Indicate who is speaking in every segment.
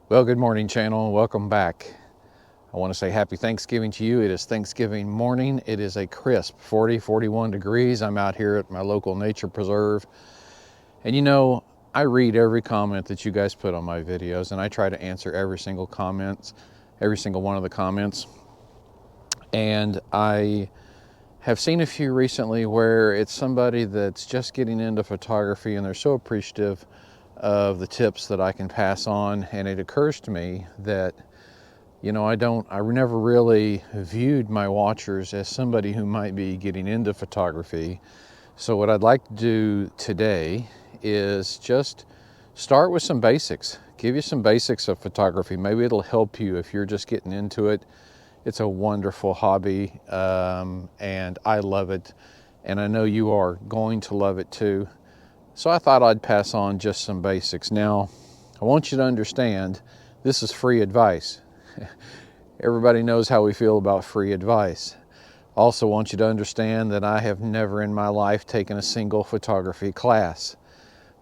Speaker 1: Well, good morning, channel. Welcome back. I want to say happy Thanksgiving to you. It is Thanksgiving morning. It is a crisp 41 degrees. I'm out here at my local nature preserve. And you know, I read every comment that you guys put on my videos, and I try to answer every single one of the comments. And I have seen a few recently where it's somebody that's just getting into photography and they're so appreciative of the tips that I can pass on. And it occurs to me that, you know, I never really viewed my watchers as somebody who might be getting into photography. So what I'd like to do today is just start with some basics, give you some basics of photography. Maybe it'll help you if you're just getting into it. It's a wonderful hobby, and I love it, and I know you are going to love it too. So I thought I'd pass on just some basics. Now, I want you to understand, this is free advice. Everybody knows how we feel about free advice. Also want you to understand that I have never in my life taken a single photography class.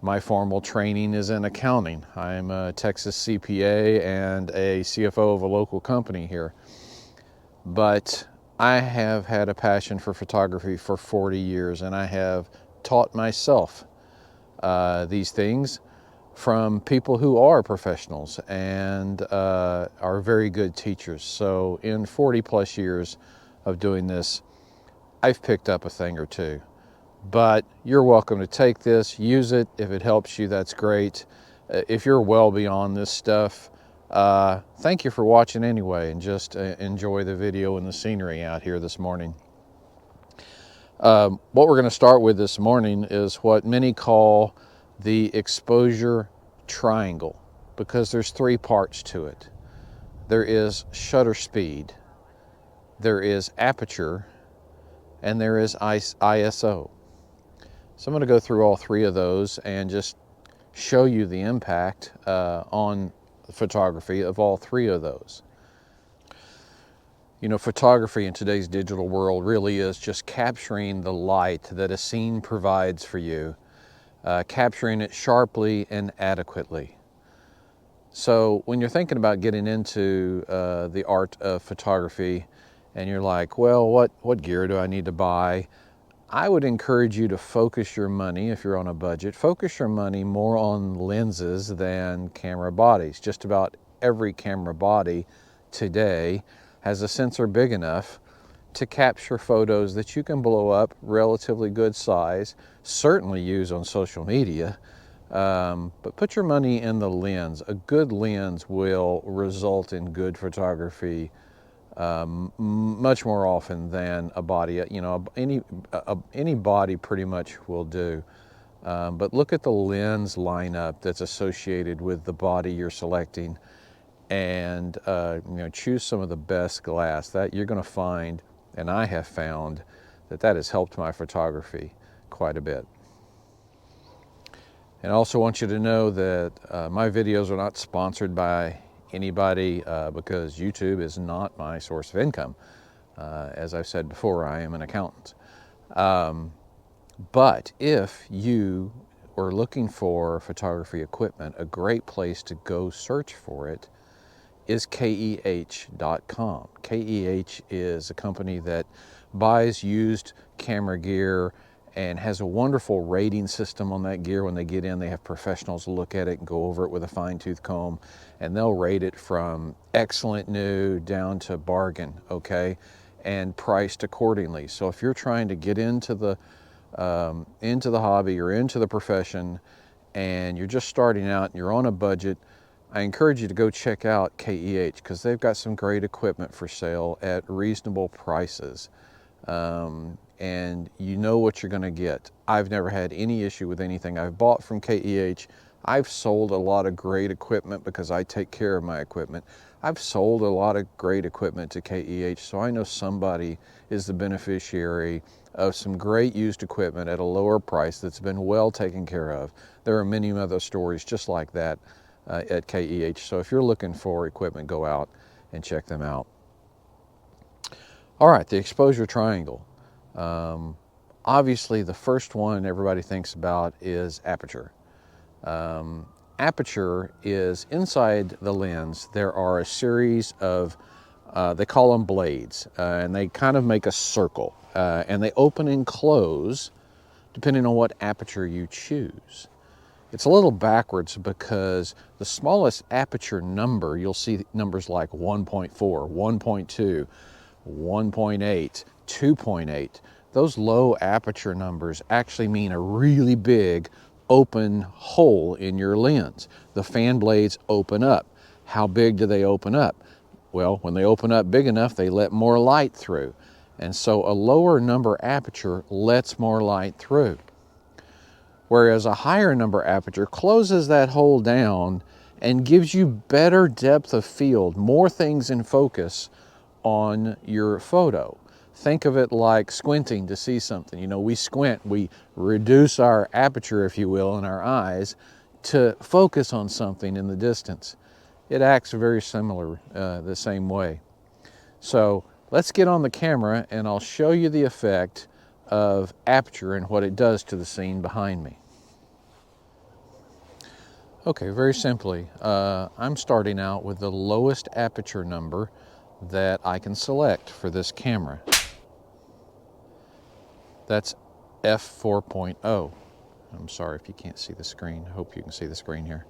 Speaker 1: My formal training is in accounting. I'm a Texas CPA and a CFO of a local company here. But I have had a passion for photography for 40 years, and I have taught myself these things from people who are professionals and are very good teachers. So in 40 plus years of doing this, I've picked up a thing or two. But you're welcome to take this, use it. If it helps you, that's great. If you're well beyond this stuff, thank you for watching anyway, and just enjoy the video and the scenery out here this morning. What we're going to start with this morning is what many call the exposure triangle, because there's three parts to it. There is shutter speed, there is aperture, and there is ISO. So I'm going to go through all three of those and just show you the impact on photography of all three of those. You know, photography in today's digital world really is just capturing the light that a scene provides for you, capturing it sharply and adequately. So when you're thinking about getting into the art of photography and you're like, well, what gear do I need to buy? I would encourage you to focus your money, if you're on a budget, focus your money more on lenses than camera bodies. Just about every camera body today has a sensor big enough to capture photos that you can blow up, relatively good size, certainly use on social media, but put your money in the lens. A good lens will result in good photography much more often than a body. You know, any body pretty much will do. But look at the lens lineup that's associated with the body you're selecting, and you know, choose some of the best glass. That you're going to find, and I have found, that has helped my photography quite a bit. And I also want you to know that my videos are not sponsored by anybody because YouTube is not my source of income. As I've said before, I am an accountant. But if you are looking for photography equipment, a great place to go search for it is KEH.com. KEH is a company that buys used camera gear and has a wonderful rating system on that gear. When they get in, they have professionals look at it and go over it with a fine-tooth comb, and they'll rate it from excellent new down to bargain, okay, and priced accordingly. So if you're trying to get into the hobby or into the profession and you're just starting out and you're on a budget, I encourage you to go check out KEH, because they've got some great equipment for sale at reasonable prices. And you know what you're going to get. I've never had any issue with anything I've bought from KEH. I've sold a lot of great equipment because I take care of my equipment. I've sold a lot of great equipment to KEH, so I know somebody is the beneficiary of some great used equipment at a lower price that's been well taken care of. There are many other stories just like that at KEH. So if you're looking for equipment, go out and check them out. All right, the exposure triangle. Obviously, the first one everybody thinks about is aperture. aperture is inside the lens. There are a series of, they call them blades, and they kind of make a circle, and they open and close depending on what aperture you choose. It's a little backwards because the smallest aperture number, you'll see numbers like 1.4, 1.2, 1.8, 2.8. Those low aperture numbers actually mean a really big open hole in your lens. The fan blades open up. How big do they open up? Well, when they open up big enough, they let more light through. And so a lower number aperture lets more light through. Whereas a higher number aperture closes that hole down and gives you better depth of field, more things in focus on your photo. Think of it like squinting to see something. You know, we squint, we reduce our aperture, if you will, in our eyes to focus on something in the distance. It acts very similar, the same way. So let's get on the camera and I'll show you the effect of aperture and what it does to the scene behind me. Okay, very simply, I'm starting out with the lowest aperture number that I can select for this camera. That's f4.0. I'm sorry if you can't see the screen. I hope you can see the screen here.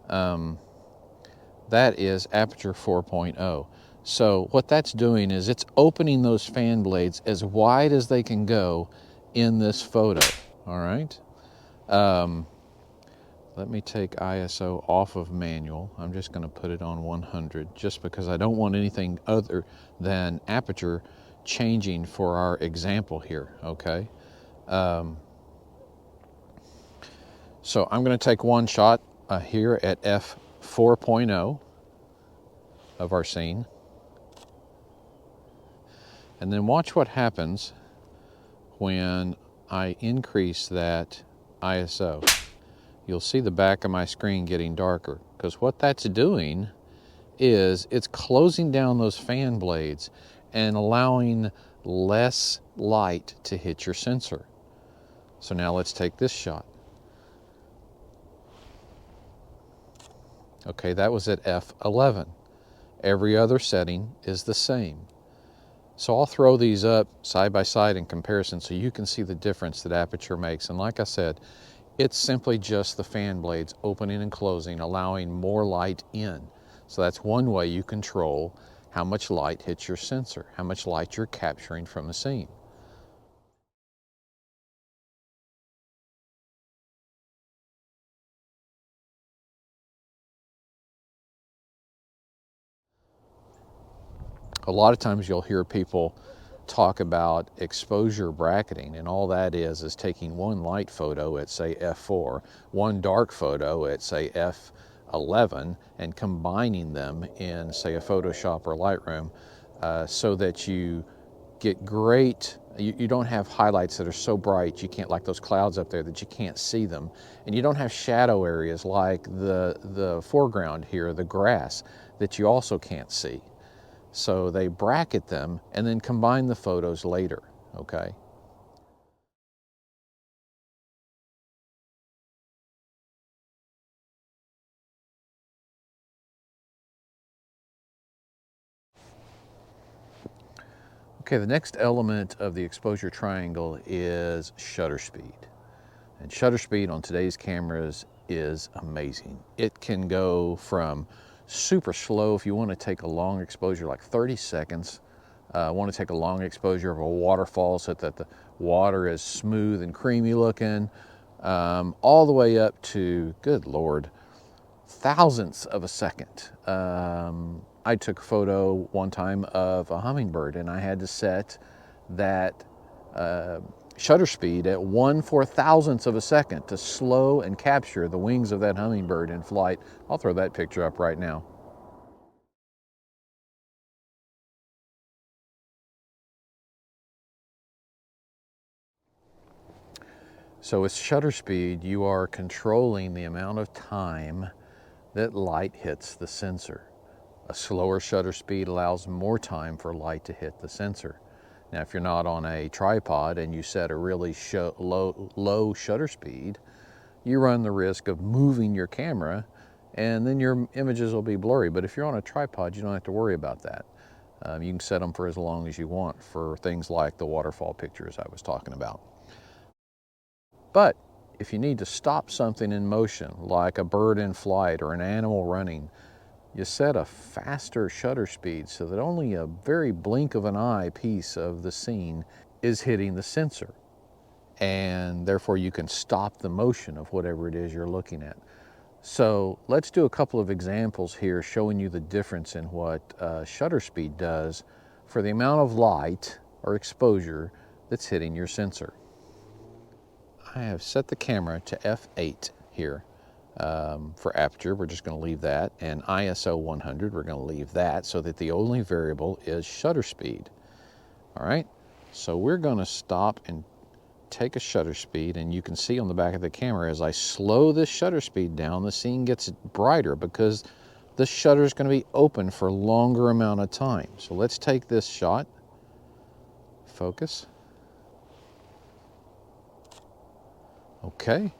Speaker 1: That is aperture 4.0. So what that's doing is it's opening those fan blades as wide as they can go in this photo, all right? Let me take ISO off of manual. I'm just going to put it on 100 just because I don't want anything other than aperture changing for our example here, okay? So I'm going to take one shot here at f4.0 of our scene. And then watch what happens when I increase that ISO. You'll see the back of my screen getting darker because what that's doing is it's closing down those fan blades and allowing less light to hit your sensor. So now let's take this shot. Okay, that was at f11. Every other setting is the same. So I'll throw these up side by side in comparison so you can see the difference that aperture makes. And like I said, it's simply just the fan blades opening and closing, allowing more light in. So that's one way you control how much light hits your sensor, how much light you're capturing from the scene. A lot of times you'll hear people talk about exposure bracketing, and all that is taking one light photo at say f4, one dark photo at say f11, and combining them in say a Photoshop or Lightroom so that you get great, you don't have highlights that are so bright you can't, like those clouds up there, that you can't see them, and you don't have shadow areas like the foreground here, the grass, that you also can't see. So they bracket them and then combine the photos later, okay? Okay, the next element of the exposure triangle is shutter speed. And shutter speed on today's cameras is amazing. It can go from super slow if you want to take a long exposure, like 30 seconds. Want to take a long exposure of a waterfall so that the water is smooth and creamy looking, all the way up to, good Lord, thousandths of a second. I took a photo one time of a hummingbird and I had to set that shutter speed at 1/4000th of a second to slow and capture the wings of that hummingbird in flight. I'll throw that picture up right now. So with shutter speed, you are controlling the amount of time that light hits the sensor. A slower shutter speed allows more time for light to hit the sensor. Now, if you're not on a tripod and you set a really low shutter speed, you run the risk of moving your camera and then your images will be blurry. But if you're on a tripod, you don't have to worry about that. You can set them for as long as you want for things like the waterfall pictures I was talking about. But if you need to stop something in motion, like a bird in flight or an animal running, you set a faster shutter speed so that only a very blink of an eye piece of the scene is hitting the sensor. And therefore you can stop the motion of whatever it is you're looking at. So let's do a couple of examples here showing you the difference in what shutter speed does for the amount of light or exposure that's hitting your sensor. I have set the camera to f8 here for aperture. We're just going to leave that, and ISO 100, we're going to leave that so that the only variable is shutter speed. All right, so we're going to stop and take a shutter speed, and you can see on the back of the camera as I slow this shutter speed down, the scene gets brighter because the shutter is going to be open for a longer amount of time. So let's take this shot, focus. Okay,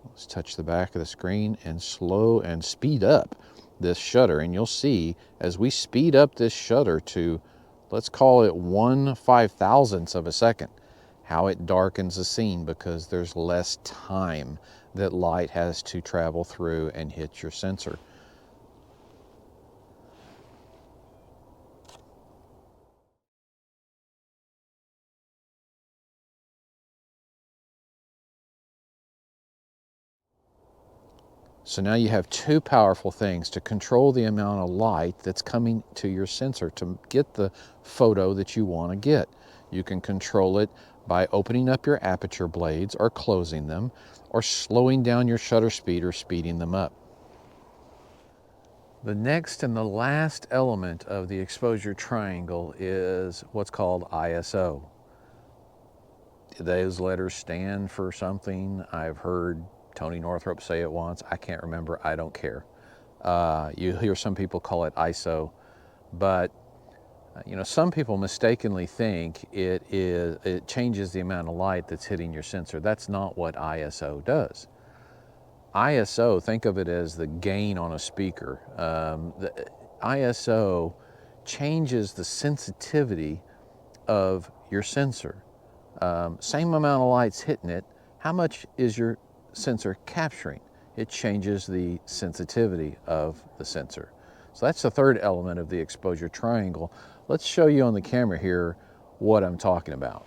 Speaker 1: let's touch the back of the screen and slow and speed up this shutter, and you'll see as we speed up this shutter to, let's call it 1/5000th of a second, how it darkens the scene because there's less time that light has to travel through and hit your sensor. So now you have two powerful things to control the amount of light that's coming to your sensor to get the photo that you want to get. You can control it by opening up your aperture blades or closing them, or slowing down your shutter speed or speeding them up. The next and the last element of the exposure triangle is what's called ISO. Those letters stand for something. I've heard Tony Northrup say it once. I can't remember. I don't care. You hear some people call it ISO, but you know, some people mistakenly think it changes the amount of light that's hitting your sensor. That's not what ISO does. ISO, think of it as the gain on a speaker. The ISO changes the sensitivity of your sensor. Same amount of light's hitting it. How much is your sensor capturing? It changes the sensitivity of the sensor. So that's the third element of the exposure triangle. Let's show you on the camera here what I'm talking about.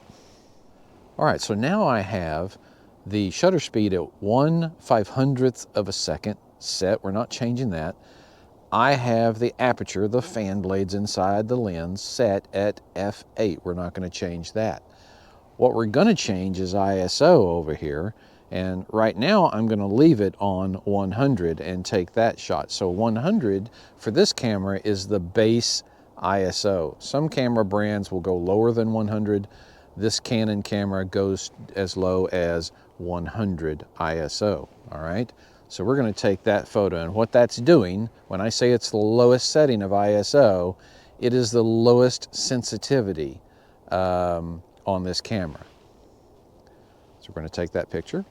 Speaker 1: All right, so now I have the shutter speed at 1/500th of a second set. We're not changing that. I have the aperture, the fan blades inside the lens, set at f8. We're not going to change that. What we're going to change is ISO over here, and right now I'm going to leave it on 100 and take that shot. So 100 for this camera is the base ISO. Some camera brands will go lower than 100. This Canon camera goes as low as 100 ISO, all right? So we're going to take that photo, and what that's doing, when I say it's the lowest setting of ISO, it is the lowest sensitivity on this camera. So we're going to take that picture.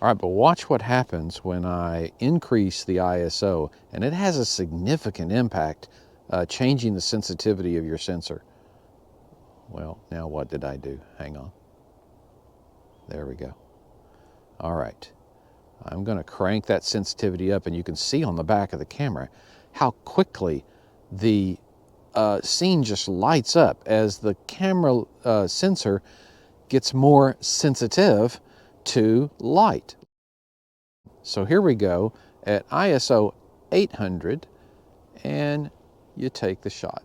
Speaker 1: All right, but watch what happens when I increase the ISO, and it has a significant impact changing the sensitivity of your sensor. Well, now what did I do? Hang on. There we go. All right. I'm going to crank that sensitivity up, and you can see on the back of the camera how quickly the scene just lights up as the camera sensor gets more sensitive to light. So here we go at ISO 800, and you take the shot.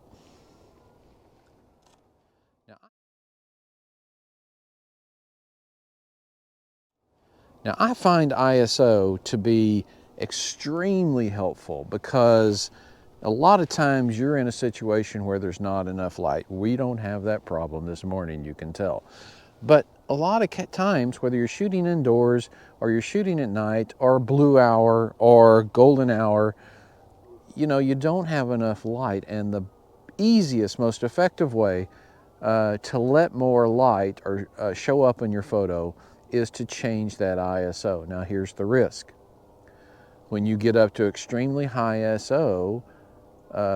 Speaker 1: Now I find ISO to be extremely helpful because a lot of times you're in a situation where there's not enough light. We don't have that problem this morning, you can tell. But a lot of times, whether you're shooting indoors or you're shooting at night or blue hour or golden hour, you know, you don't have enough light, and the easiest, most effective way to let more light or show up in your photo is to change that ISO. Now here's the risk. When you get up to extremely high ISO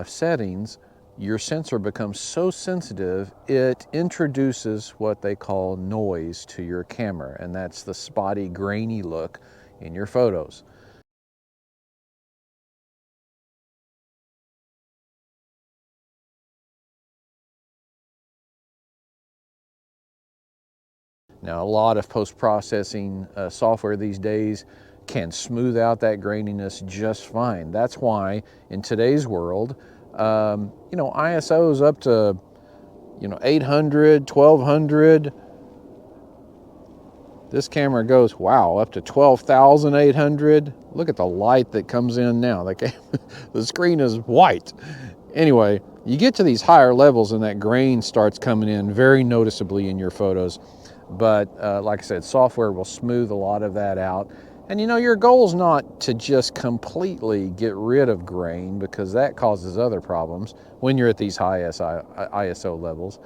Speaker 1: settings, your sensor becomes so sensitive it introduces what they call noise to your camera, and that's the spotty, grainy look in your photos. Now, a lot of post-processing software these days can smooth out that graininess just fine. That's why in today's world, you know, ISOs up to, you know, 800, 1200. This camera goes, wow, up to 12,800. Look at the light that comes in now. The screen is white. Anyway, you get to these higher levels and that grain starts coming in very noticeably in your photos. But like I said, software will smooth a lot of that out. And you know, your goal is not to just completely get rid of grain, because that causes other problems when you're at these high ISO levels,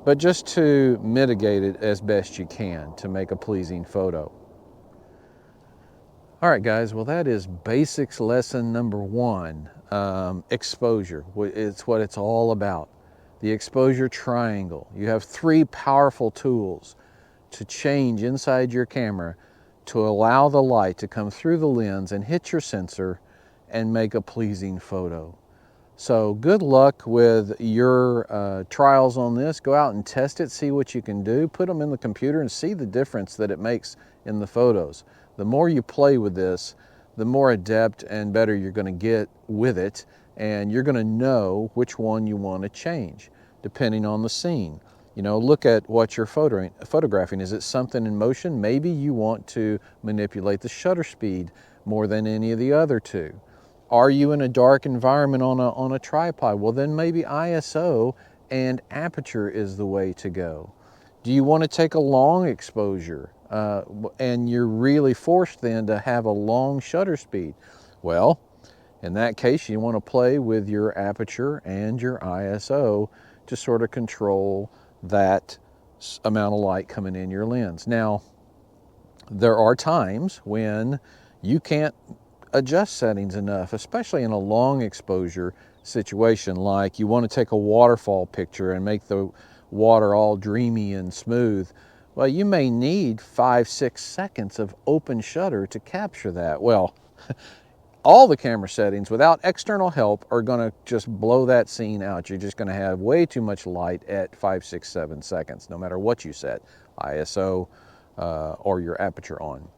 Speaker 1: but just to mitigate it as best you can to make a pleasing photo. All right, guys, well, that is basics lesson number 1, exposure. It's what it's all about. The exposure triangle. You have 3 powerful tools to change inside your camera to allow the light to come through the lens and hit your sensor and make a pleasing photo. So good luck with your trials on this. Go out and test it, see what you can do, put them in the computer and see the difference that it makes in the photos. The more you play with this, the more adept and better you're going to get with it, and you're going to know which one you want to change depending on the scene. You know, look at what you're photographing. Is it something in motion? Maybe you want to manipulate the shutter speed more than any of the other 2. Are you in a dark environment on a tripod? Well, then maybe ISO and aperture is the way to go. Do you want to take a long exposure and you're really forced then to have a long shutter speed? Well, in that case, you want to play with your aperture and your ISO to sort of control that amount of light coming in your lens. Now, there are times when you can't adjust settings enough, especially in a long exposure situation, like you want to take a waterfall picture and make the water all dreamy and smooth. Well, you may need 5-6 seconds of open shutter to capture that. Well, all the camera settings without external help are going to just blow that scene out. You're just going to have way too much light at 5, 6, 7 seconds, no matter what you set, ISO or your aperture on.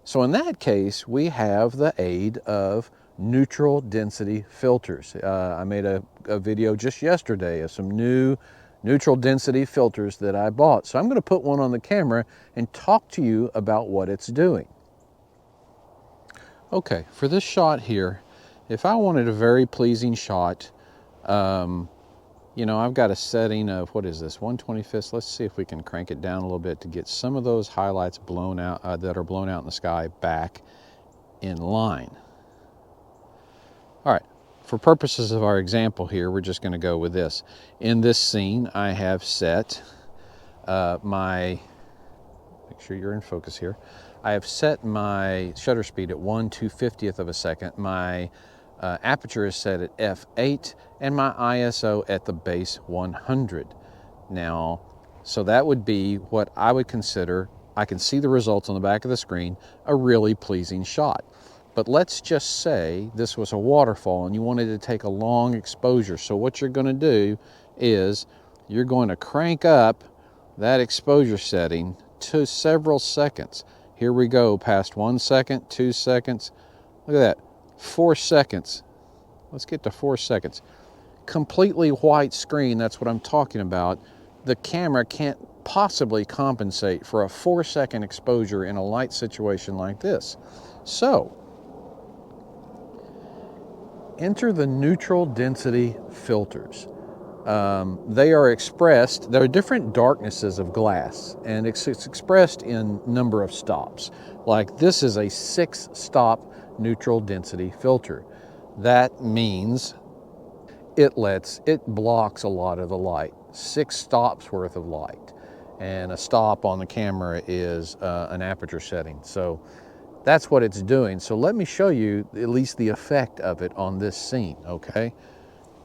Speaker 1: So in that case, we have the aid of neutral density filters. I made a video just yesterday of some new neutral density filters that I bought. So I'm going to put one on the camera and talk to you about what it's doing. Okay, for this shot here, if I wanted a very pleasing shot, you know, I've got a setting of, what is this, 1/25. Let's see if we can crank it down a little bit to get some of those highlights blown out, that are blown out in the sky, back in line. All right, for purposes of our example here, we're just going to go with this. In this scene, I have set make sure you're in focus here. I have set my shutter speed at 1/250th of a second. My aperture is set at f8 and my ISO at the base 100. Now, so that would be what I would consider, I can see the results on the back of the screen, a really pleasing shot. But let's just say this was a waterfall and you wanted to take a long exposure. So what you're going to do is you're going to crank up that exposure setting to several seconds. Here we go, past 1 second, 2 seconds. Look at that, 4 seconds. Let's get to 4 seconds. Completely white screen, that's what I'm talking about. The camera can't possibly compensate for a 4-second exposure in a light situation like this. So, enter the neutral density filters. They are expressed, there are different darknesses of glass, and it's expressed in number of stops. Like this is a 6-stop neutral density filter. That means it blocks a lot of the light. 6 stops worth of light. And a stop on the camera is an aperture setting. So that's what it's doing. So let me show you at least the effect of it on this scene, okay?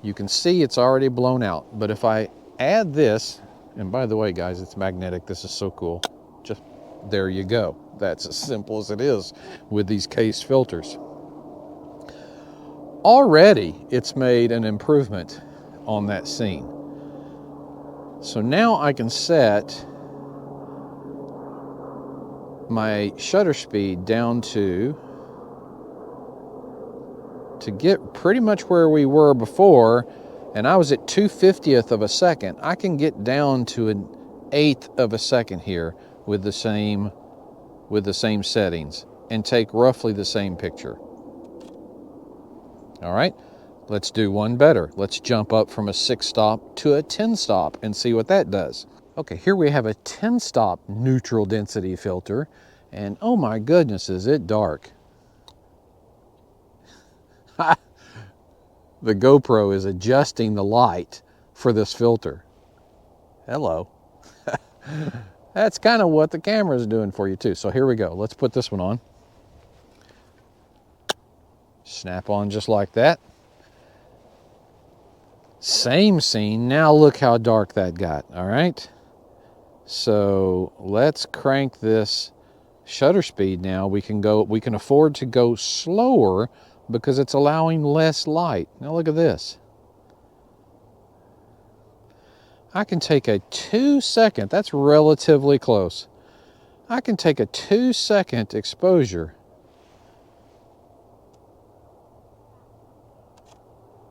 Speaker 1: You can see it's already blown out, but if I add this, and by the way, guys, it's magnetic. This is so cool. Just there you go. That's as simple as it is with these Kase filters. Already, it's made an improvement on that scene. So now I can set my shutter speed down to get pretty much where we were before, and I was at 2/50th of a second. I can get down to an 1/8 of a second here with the same settings and take roughly the same picture. All right, let's do one better. Let's jump up from a 6 stop to a 10 stop and see what that does. Okay, here we have a 10 stop neutral density filter, and oh my goodness, is it dark. The GoPro is adjusting the light for this filter. Hello. That's kind of what the camera is doing for you too. So here we go. Let's put this one on. Snap on just like that. Same scene. Now look how dark that got. All right. So let's crank this shutter speed now. We can afford to go slower because it's allowing less light. Now look at this. I can take a 2-second, that's relatively close. I can take a 2-second exposure.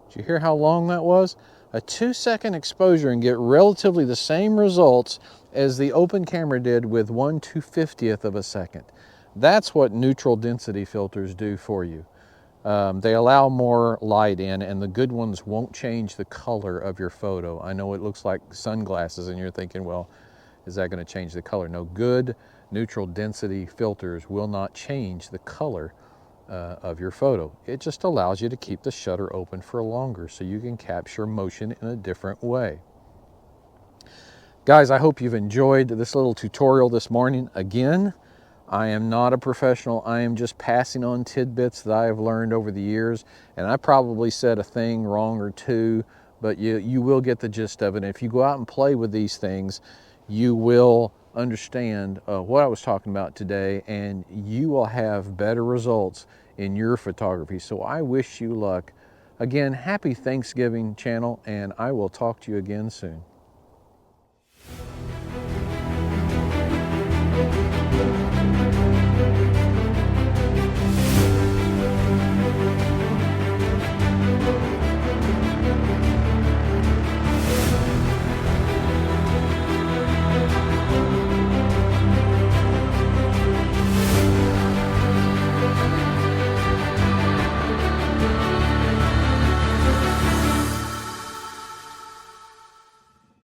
Speaker 1: Did you hear how long that was? A 2-second exposure and get relatively the same results as the open camera did with 1/250th of a second. That's what neutral density filters do for you. They allow more light in, and the good ones won't change the color of your photo. I know it looks like sunglasses and you're thinking, well, is that going to change the color? No, good neutral density filters will not change the color of your photo. It just allows you to keep the shutter open for longer so you can capture motion in a different way. Guys, I hope you've enjoyed this little tutorial this morning. Again, I am not a professional. I am just passing on tidbits that I have learned over the years, and I probably said a thing wrong or two, but you will get the gist of it. And if you go out and play with these things, you will understand what I was talking about today, and you will have better results in your photography. So I wish you luck. Again, happy Thanksgiving, channel, and I will talk to you again soon.